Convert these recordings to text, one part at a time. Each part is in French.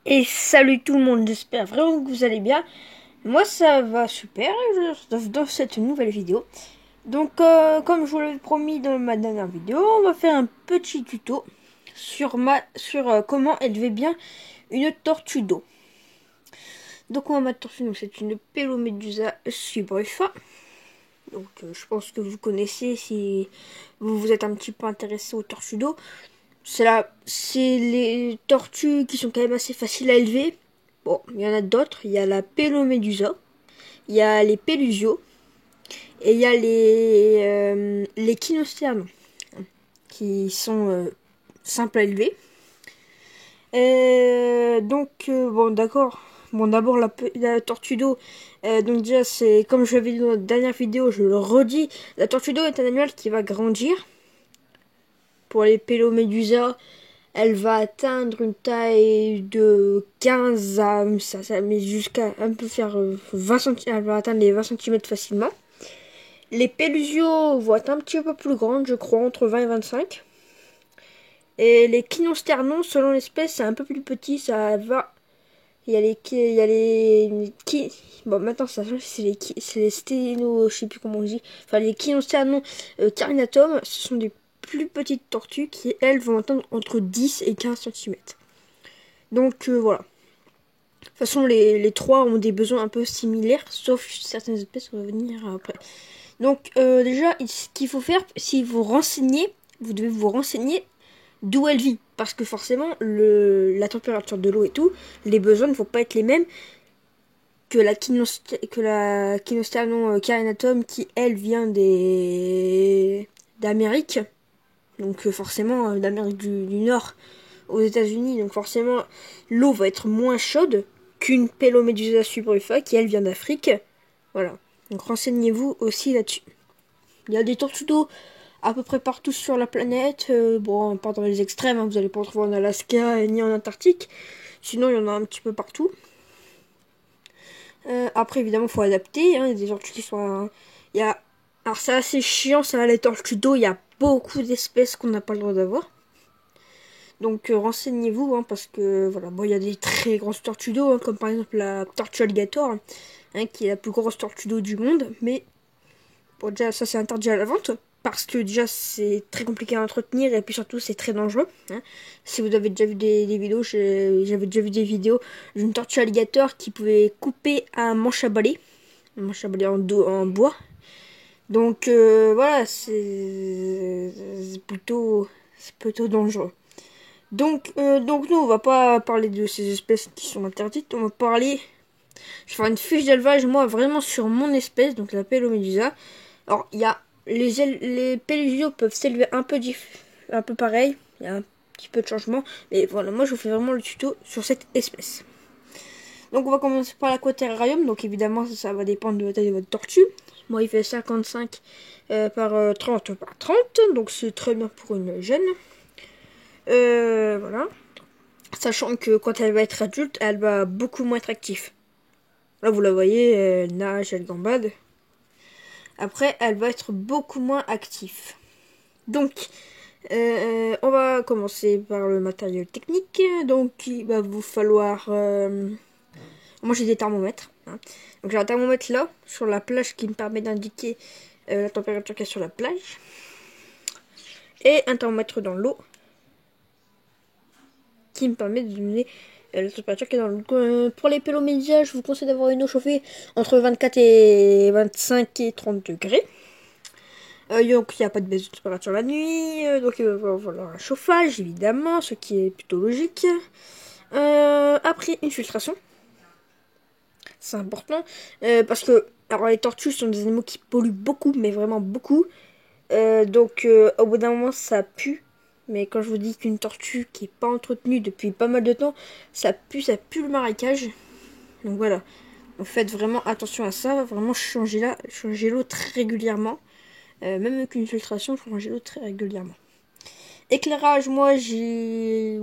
Et salut tout le monde, j'espère vraiment que vous allez bien. Moi ça va super dans cette nouvelle vidéo. Donc comme je vous l'avais promis dans ma dernière vidéo, on va faire un petit tuto sur comment élever bien une tortue d'eau. Donc on va mettre tortue, donc c'est une Pelomedusa subrufa. Donc je pense que vous connaissez si vous vous êtes un petit peu intéressé aux tortues d'eau. C'est les tortues qui sont quand même assez faciles à élever. Bon, il y en a d'autres. Il y a la Pelomedusa, il y a les Pelusio et il y a les Kinosternum qui sont simples à élever. Bon, d'accord. Bon, d'abord la tortue d'eau. Donc déjà, c'est comme je l'avais dit dans la dernière vidéo, je le redis. La tortue d'eau est un animal qui va grandir. Pour les Pelomedusa, elle va atteindre une taille de 15 à ça met jusqu'à un peu faire 20 cm, elle va atteindre les 20 cm facilement. Les Pelusio vont être un petit peu plus grandes, je crois, entre 20 et 25. Et les Kinosternons, selon l'espèce, c'est un peu plus petit, ça va. Bon, maintenant, ça change, c'est les sténo, je sais plus comment on dit. Enfin, les Kinosternons carinatum, ce sont des plus petites tortues qui, elles, vont atteindre entre 10 et 15 cm. Donc, voilà. De toute façon, les trois ont des besoins un peu similaires, sauf certaines espèces qu'on va venir après. Donc, déjà, ce qu'il faut faire, si vous renseignez, vous devez vous renseigner d'où elle vit. Parce que forcément, la température de l'eau et tout, les besoins ne vont pas être les mêmes que la Kinosternum carinatum qui, elle, vient d'Amérique. Donc, forcément, d'Amérique du Nord aux États-Unis. Donc, forcément, l'eau va être moins chaude qu'une Pelomedusa subrufa qui, elle, vient d'Afrique. Voilà. Donc, renseignez-vous aussi là-dessus. Il y a des tortues d'eau à peu près partout sur la planète. Bon, pas dans les extrêmes, hein, vous n'allez pas en trouver en Alaska ni en Antarctique. Sinon, il y en a un petit peu partout. Après, évidemment, il faut adapter. Hein. Il y a des tortues qui sont... Il y a... Alors, c'est assez chiant, ça, les tortues d'eau. Il y a beaucoup d'espèces qu'on n'a pas le droit d'avoir. Donc, renseignez-vous, hein, parce que, voilà, bon, il y a des très grosses tortues d'eau, hein, comme par exemple la tortue alligator, hein, qui est la plus grosse tortue d'eau du monde. Mais, bon, déjà, ça, c'est interdit à la vente. Parce que déjà c'est très compliqué à entretenir et puis surtout c'est très dangereux. Hein. Si vous avez déjà vu des vidéos, j'avais déjà vu des vidéos d'une tortue alligator qui pouvait couper un manche à balai en bois. Donc voilà, c'est plutôt dangereux. Donc nous on va pas parler de ces espèces qui sont interdites, on va parler. Je vais faire une fiche d'élevage moi vraiment sur mon espèce, donc la Pelomedusa. Alors il y a les Pelusio peuvent s'élever un peu pareil. Il y a un petit peu de changement. Mais voilà, moi je vous fais vraiment le tuto sur cette espèce. Donc on va commencer par l'aquaterrarium. Donc évidemment ça va dépendre de la taille de votre tortue. Moi il fait 55 par 30 par 30. Donc c'est très bien pour une jeune. Voilà. Sachant que quand elle va être adulte, elle va beaucoup moins être active. Là vous la voyez, elle nage, elle gambade. Après elle va être beaucoup moins active. Donc on va commencer par le matériel technique. Donc il va vous falloir... Moi j'ai des thermomètres. Hein. Donc j'ai un thermomètre là, sur la plage, qui me permet d'indiquer la température qu'il y a sur la plage. Et un thermomètre dans l'eau, qui me permet de donner la température qu'il y a dans l'eau. Pour les pélomédias, je vous conseille d'avoir une eau chauffée entre 24 et 25 et 30 degrés. Donc il n'y a pas de baisse de température la nuit. Donc il va falloir un chauffage, évidemment, ce qui est plutôt logique. Après, une filtration. C'est important. Parce que alors, les tortues sont des animaux qui polluent beaucoup, mais vraiment beaucoup. Donc au bout d'un moment, ça pue. Mais quand je vous dis qu'une tortue qui est pas entretenue depuis pas mal de temps, ça pue le marécage. Donc voilà. Donc faites vraiment attention à ça. Vraiment changer l'eau très régulièrement. Même avec une filtration, changer l'eau très régulièrement. Éclairage, moi j'ai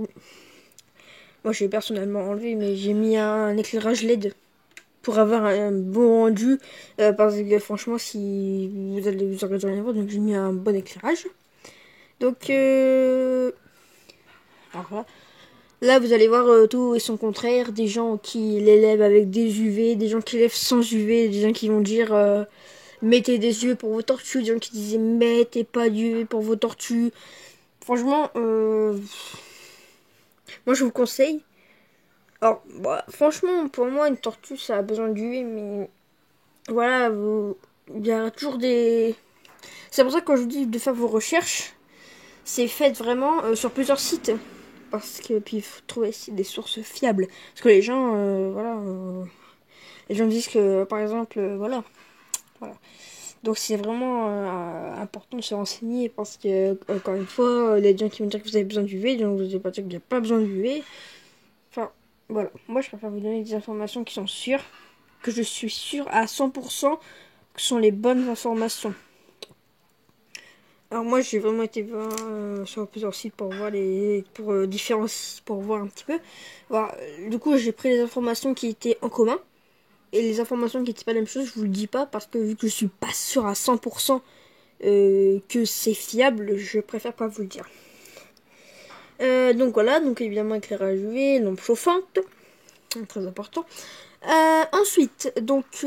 personnellement enlevé, mais j'ai mis un éclairage LED pour avoir un bon rendu. Parce que franchement, si vous allez vous regarder rien voir, donc j'ai mis un bon éclairage. Donc, alors voilà. Là, vous allez voir tout et son contraire. Des gens qui l'élèvent avec des UV, des gens qui l'élèvent sans UV, des gens qui vont dire mettez des UV pour vos tortues, des gens qui disaient mettez pas d'UV pour vos tortues. Franchement, moi je vous conseille. Alors, bah, franchement, pour moi, une tortue, ça a besoin d'UV, mais voilà, il y a toujours des... C'est pour ça que quand je vous dis de faire vos recherches, c'est fait vraiment sur plusieurs sites. Parce que puis il faut trouver aussi des sources fiables. Parce que les gens, les gens disent que, par exemple, voilà. Donc c'est vraiment important de se renseigner parce que, encore une fois, les gens qui vont dire que vous avez besoin d'UV, donc vous n'allez pas dire qu'il n'y a pas besoin d'UV. Enfin, voilà. Moi, je préfère vous donner des informations qui sont sûres, que je suis sûre à 100% que sont les bonnes informations. Alors moi j'ai vraiment été voir sur plusieurs sites pour voir pour voir un petit peu. Voilà, du coup j'ai pris les informations qui étaient en commun et les informations qui n'étaient pas la même chose, je vous le dis pas parce que vu que je suis pas sûre à 100% que c'est fiable, je préfère pas vous le dire. Donc voilà, donc évidemment éclairage UV, lampe chauffante, très important. Ensuite, donc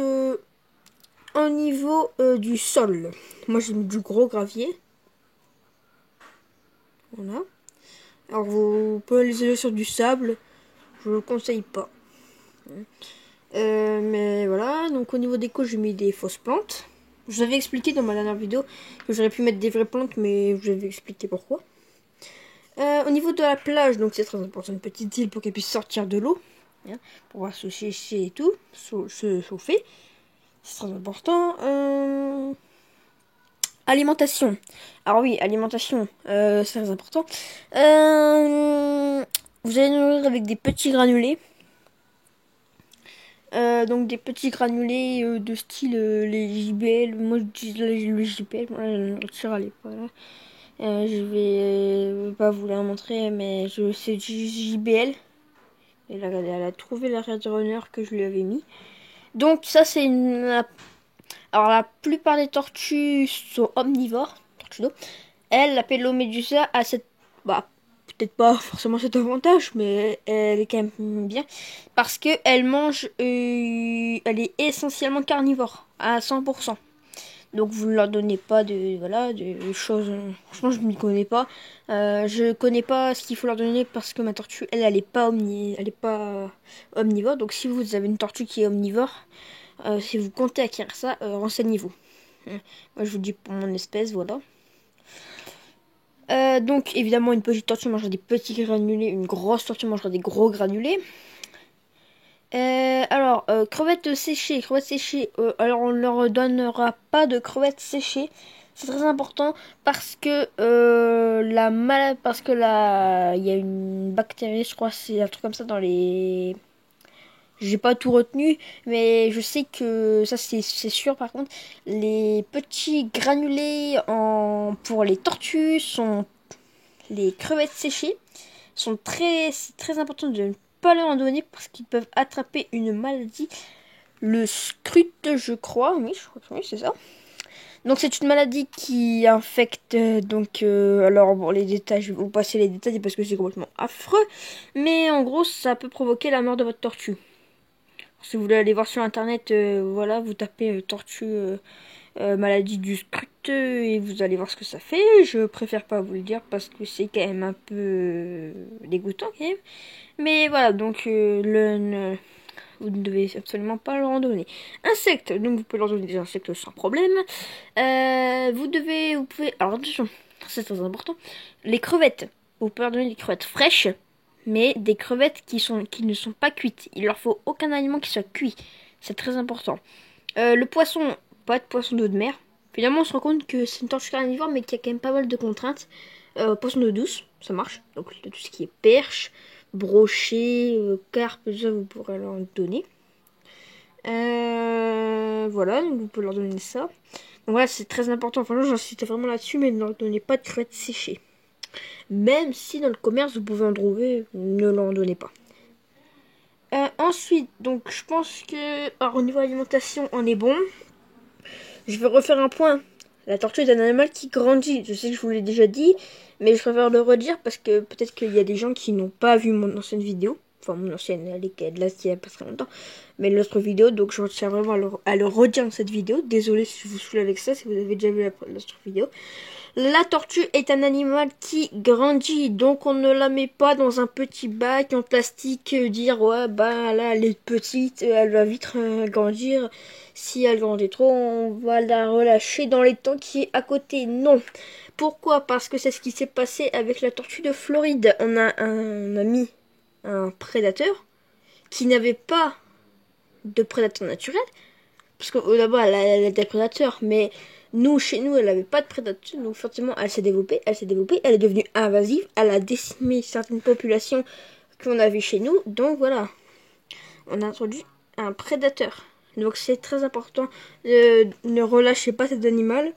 au niveau du sol, moi j'ai mis du gros gravier. Voilà. Alors vous pouvez les aller sur du sable, je ne le conseille pas. Mais voilà, donc au niveau des couches, j'ai mis des fausses plantes. Je vous avais expliqué dans ma dernière vidéo que j'aurais pu mettre des vraies plantes, mais je vous avais expliqué pourquoi. Au niveau de la plage, donc c'est très important, une petite île pour qu'elle puisse sortir de l'eau, hein, pour pouvoir se sécher et tout, se chauffer. C'est très important. Alimentation. Alors oui, alimentation, c'est très important. Vous allez nourrir avec des petits granulés. Donc des petits granulés de style les JBL. Moi j'utilise le JBL, moi la nourriture elle est pas là. Je vais pas vous la montrer, mais c'est du JBL. Elle a trouvé la Red Runner que je lui avais mis. Donc ça c'est une... Alors la plupart des tortues sont omnivores, tortues d'eau. Elle, la Pelomedusa, a cette... Bah, peut-être pas forcément cet avantage, mais elle est quand même bien. Parce que elle mange... elle est essentiellement carnivore, à 100%. Donc vous ne leur donnez pas de choses... Franchement, je ne m'y connais pas. Je connais pas ce qu'il faut leur donner parce que ma tortue, elle est pas elle est pas omnivore. Donc si vous avez une tortue qui est omnivore, si vous comptez acquérir ça, renseignez-vous. Moi, je vous dis pour mon espèce, voilà. Donc évidemment une petite tortue mangera des petits granulés, une grosse tortue mangera des gros granulés. Alors crevettes séchées, alors on ne leur donnera pas de crevettes séchées. C'est très important parce que il y a une bactérie, je crois, c'est un truc comme ça dans les... J'ai pas tout retenu, mais je sais que ça c'est sûr par contre. Les petits granulés pour les tortues sont les crevettes séchées sont c'est très important de ne pas leur en donner parce qu'ils peuvent attraper une maladie, le scrute, je crois. Oui, je crois que oui, c'est ça. Donc c'est une maladie qui infecte alors bon les détails, je vais vous passer les détails parce que c'est complètement affreux, mais en gros ça peut provoquer la mort de votre tortue. Si vous voulez aller voir sur internet, voilà, vous tapez tortue maladie du scrute et vous allez voir ce que ça fait. Je préfère pas vous le dire parce que c'est quand même un peu dégoûtant quand même. Mais voilà, donc vous ne devez absolument pas leur en donner. Insectes, donc vous pouvez leur donner des insectes sans problème. Vous pouvez, alors attention, c'est très important. Les crevettes, vous pouvez leur donner des crevettes fraîches, mais des crevettes qui ne sont pas cuites. Il leur faut aucun aliment qui soit cuit. C'est très important. Le poisson, pas de poisson d'eau de mer. Finalement, on se rend compte que c'est une tortue carnivore, mais qu'il y a quand même pas mal de contraintes. Poisson d'eau douce, ça marche. Donc tout ce qui est perche, brochet, carpe, tout ça, vous pourrez leur donner. Voilà, donc vous pouvez leur donner ça. Donc voilà, c'est très important. Enfin, j'insiste vraiment là-dessus, mais ne leur donnez pas de crevettes séchées. Même si dans le commerce, vous pouvez en trouver, ne l'en donnez pas. Ensuite, donc je pense que alors, au niveau alimentation, on est bon. Je vais refaire un point La tortue est un animal qui grandit. Je sais que je vous l'ai déjà dit, mais je préfère le redire parce que peut-être qu'il y a des gens qui n'ont pas vu mon ancienne vidéo. Enfin, mon ancienne, elle est de là, il y a pas très longtemps. Mais l'autre vidéo, donc je tiens vraiment à le redire dans cette vidéo. Désolé si je vous saoule avec ça, si vous avez déjà vu l'autre vidéo. La tortue est un animal qui grandit, donc on ne la met pas dans un petit bac en plastique, dire ouais bah là elle est petite, elle va vite grandir. Si elle grandit trop, on va la relâcher dans les temps qui est à côté. Non. Pourquoi? Parce que c'est ce qui s'est passé avec la tortue de Floride. On a mis un prédateur qui n'avait pas de prédateur naturel. Parce que d'abord, elle a des prédateurs, mais nous, chez nous, elle n'avait pas de prédateurs. Donc forcément, elle s'est développée, elle est devenue invasive, elle a décimé certaines populations qu'on avait chez nous. Donc voilà, on a introduit un prédateur. Donc c'est très important, ne relâchez pas cet animal,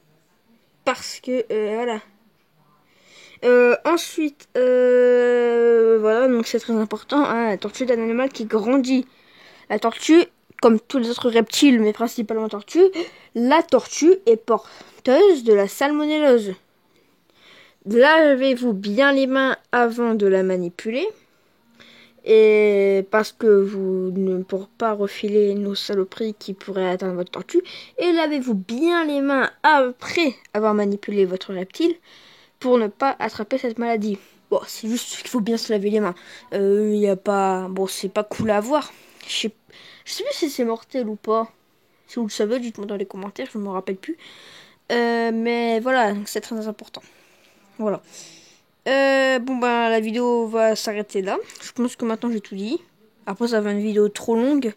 parce que, voilà. Ensuite, voilà, donc c'est très important, hein, la tortue est un animal qui grandit. La tortue, comme tous les autres reptiles, mais principalement la tortue est porteuse de la salmonellose. Lavez-vous bien les mains avant de la manipuler. Et parce que vous ne pourrez pas refiler nos saloperies qui pourraient atteindre votre tortue. Et lavez-vous bien les mains après avoir manipulé votre reptile pour ne pas attraper cette maladie. Bon, c'est juste qu'il faut bien se laver les mains. Y a pas... Bon, c'est pas cool à voir. Je sais plus si c'est mortel ou pas. Si vous le savez, dites-moi dans les commentaires, je ne me rappelle plus. Mais voilà, c'est très important. Voilà. Bon bah la vidéo va s'arrêter là. Je pense que maintenant j'ai tout dit. Après ça va une vidéo trop longue.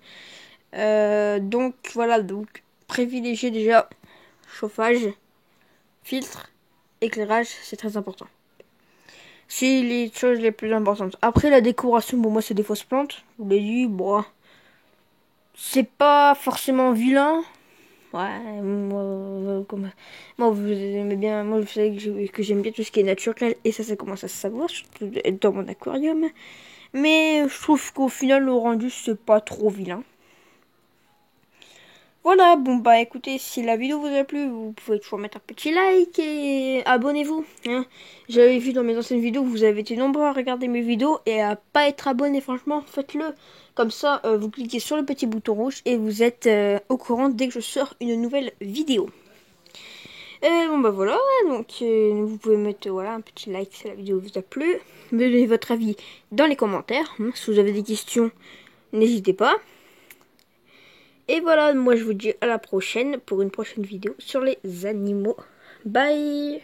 Donc voilà, donc privilégiez déjà chauffage, filtre, éclairage, c'est très important. C'est les choses les plus importantes. Après la décoration, bon moi c'est des fausses plantes. Je vous l'ai dit, bon. C'est pas forcément vilain. Ouais, moi vous aimez bien, moi vous savez que j'aime bien tout ce qui est naturel et ça commence à se savoir, surtout dans mon aquarium. Mais je trouve qu'au final le rendu c'est pas trop vilain. Voilà, bon bah écoutez, si la vidéo vous a plu, vous pouvez toujours mettre un petit like et abonnez-vous. Hein. J'avais vu dans mes anciennes vidéos que vous avez été nombreux à regarder mes vidéos et à pas être abonné, franchement, faites-le. Comme ça, vous cliquez sur le petit bouton rouge et vous êtes au courant dès que je sors une nouvelle vidéo. Et bon bah voilà, donc vous pouvez mettre voilà, un petit like si la vidéo vous a plu. Donnez votre avis dans les commentaires. Hein. Si vous avez des questions, n'hésitez pas. Et voilà, moi je vous dis à la prochaine pour une prochaine vidéo sur les animaux. Bye!